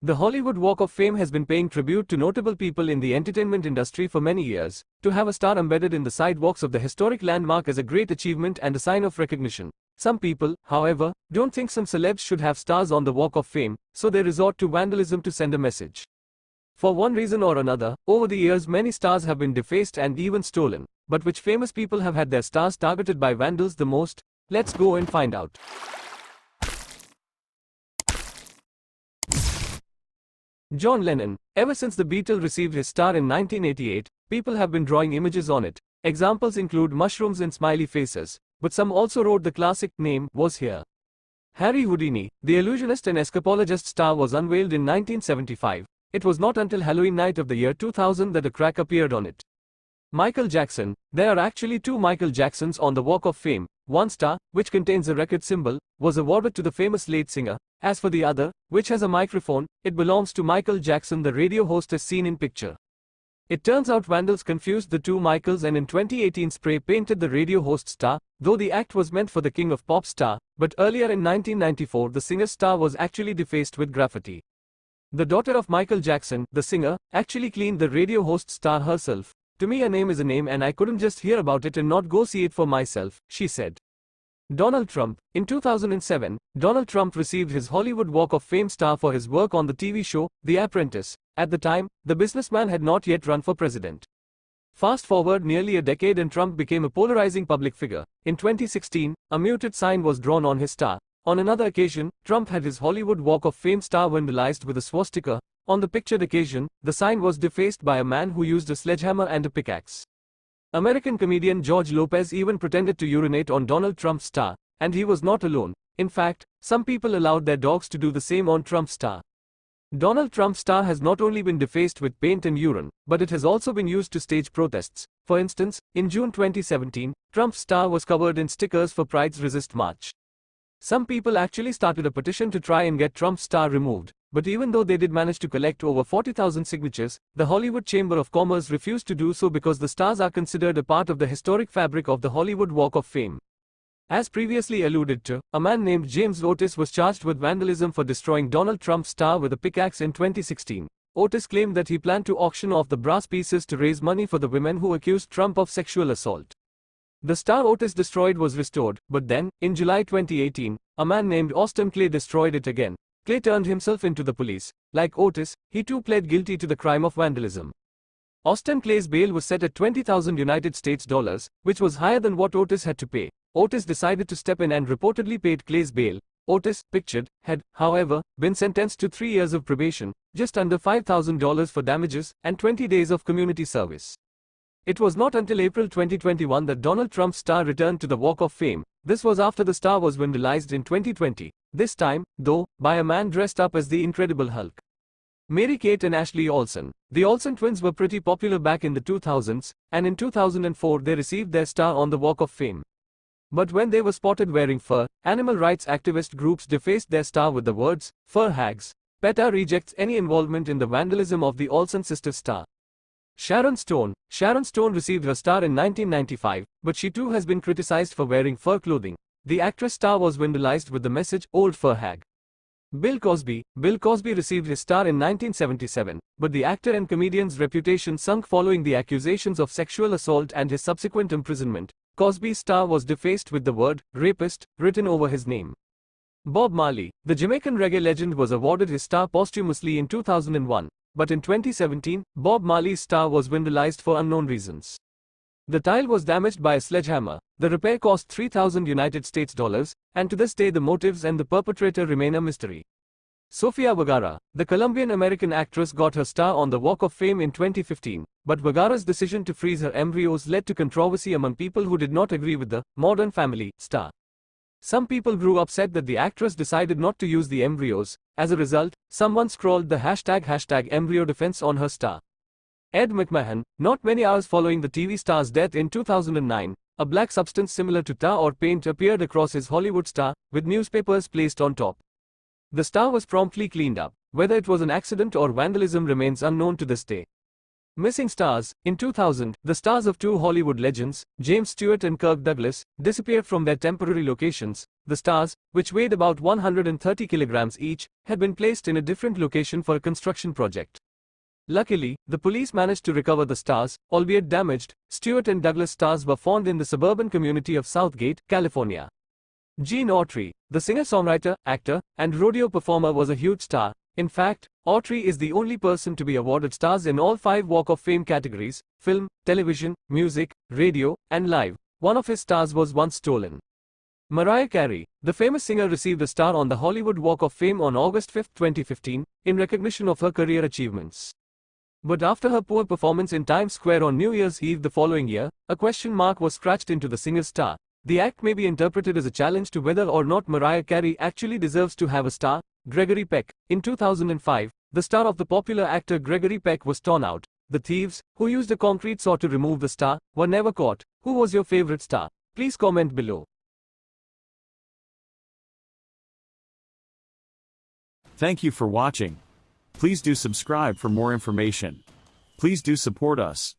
The Hollywood Walk of Fame has been paying tribute to notable people in the entertainment industry for many years. To have a star embedded in the sidewalks of the historic landmark is a great achievement and a sign of recognition. Some people, however, don't think some celebs should have stars on the Walk of Fame, so they resort to vandalism to send a message. For one reason or another, over the years many stars have been defaced and even stolen. But which famous people have had their stars targeted by vandals the most? Let's go and find out. John Lennon. Ever since the Beatle received his star in 1988, people have been drawing images on it. Examples include mushrooms and smiley faces, but some also wrote the classic name was here. Harry Houdini, the illusionist and escapologist star, was unveiled in 1975. It was not until Halloween night of the year 2000 that a crack appeared on it. Michael Jackson. There are actually two Michael Jacksons on the Walk of Fame. One star, which contains a record symbol, was awarded to the famous late singer. As for the other, which has a microphone, it belongs to Michael Jackson, the radio host as seen in picture. It turns out vandals confused the two Michaels and in 2018 spray painted the radio host star, though the act was meant for the king of pop star, but earlier in 1994 the singer's star was actually defaced with graffiti. The daughter of Michael Jackson, the singer, actually cleaned the radio host star herself. To me, a name is a name and I couldn't just hear about it and not go see it for myself, she said. Donald Trump. In 2007, Donald Trump received his Hollywood Walk of Fame star for his work on the TV show, The Apprentice. At the time, the businessman had not yet run for president. Fast forward nearly a decade and Trump became a polarizing public figure. In 2016, a muted sign was drawn on his star. On another occasion, Trump had his Hollywood Walk of Fame star vandalized with a swastika. On the pictured occasion, the sign was defaced by a man who used a sledgehammer and a pickaxe. American comedian George Lopez even pretended to urinate on Donald Trump's star, and he was not alone. In fact, some people allowed their dogs to do the same on Trump's star. Donald Trump's star has not only been defaced with paint and urine, but it has also been used to stage protests. For instance, in June 2017, Trump's star was covered in stickers for Pride's Resist March. Some people actually started a petition to try and get Trump's star removed. But even though they did manage to collect over 40,000 signatures, the Hollywood Chamber of Commerce refused to do so because the stars are considered a part of the historic fabric of the Hollywood Walk of Fame. As previously alluded to, a man named James Otis was charged with vandalism for destroying Donald Trump's star with a pickaxe in 2016. Otis claimed that he planned to auction off the brass pieces to raise money for the women who accused Trump of sexual assault. The star Otis destroyed was restored, but then, in July 2018, a man named Austin Clay destroyed it again. Clay turned himself into the police. Like Otis, he too pled guilty to the crime of vandalism. Austin Clay's bail was set at $20,000, which was higher than what Otis had to pay. Otis decided to step in and reportedly paid Clay's bail. Otis, pictured, had, however, been sentenced to 3 years of probation, just under $5,000 for damages, and 20 days of community service. It was not until April 2021 that Donald Trump's star returned to the Walk of Fame. This was after the star was vandalized in 2020. This time, though, by a man dressed up as the Incredible Hulk. Mary-Kate and Ashley Olsen. The Olsen twins were pretty popular back in the 2000s, and in 2004 they received their star on the Walk of Fame. But when they were spotted wearing fur, animal rights activist groups defaced their star with the words, "Fur hags." PETA rejects any involvement in the vandalism of the Olsen sisters' star. Sharon Stone. Sharon Stone received her star in 1995, but she too has been criticized for wearing fur clothing. The actress' star was vandalized with the message, "Old Fur Hag." Bill Cosby. Bill Cosby received his star in 1977, but the actor and comedian's reputation sunk following the accusations of sexual assault and his subsequent imprisonment. Cosby's star was defaced with the word, "rapist," written over his name. Bob Marley. The Jamaican reggae legend was awarded his star posthumously in 2001, but in 2017, Bob Marley's star was vandalized for unknown reasons. The tile was damaged by a sledgehammer. The repair cost $3,000, and to this day the motives and the perpetrator remain a mystery. Sofia Vergara. The Colombian-American actress got her star on the Walk of Fame in 2015, but Vergara's decision to freeze her embryos led to controversy among people who did not agree with the Modern Family star. Some people grew upset that the actress decided not to use the embryos. As a result, someone scrawled the hashtag embryo defense on her star. Ed McMahon. Not many hours following the TV star's death in 2009, a black substance similar to tar or paint appeared across his Hollywood star, with newspapers placed on top. The star was promptly cleaned up. Whether it was an accident or vandalism remains unknown to this day. Missing stars. In 2000, the stars of two Hollywood legends, James Stewart and Kirk Douglas, disappeared from their temporary locations. The stars, which weighed about 130 kilograms each, had been placed in a different location for a construction project. Luckily, the police managed to recover the stars, albeit damaged. Stewart and Douglas stars were found in the suburban community of Southgate, California. Gene Autry, the singer-songwriter, actor, and rodeo performer, was a huge star. In fact, Autry is the only person to be awarded stars in all 5 Walk of Fame categories: film, television, music, radio, and live. One of his stars was once stolen. Mariah Carey, the famous singer, received a star on the Hollywood Walk of Fame on August 5, 2015, in recognition of her career achievements. But after her poor performance in Times Square on New Year's Eve the following year, a question mark was scratched into the singer's star. The act may be interpreted as a challenge to whether or not Mariah Carey actually deserves to have a star. Gregory Peck. In 2005, the star of the popular actor Gregory Peck was torn out. The thieves, who used a concrete saw to remove the star, were never caught. Who was your favorite star? Please comment below. Thank you for watching. Please do subscribe for more information. Please do support us.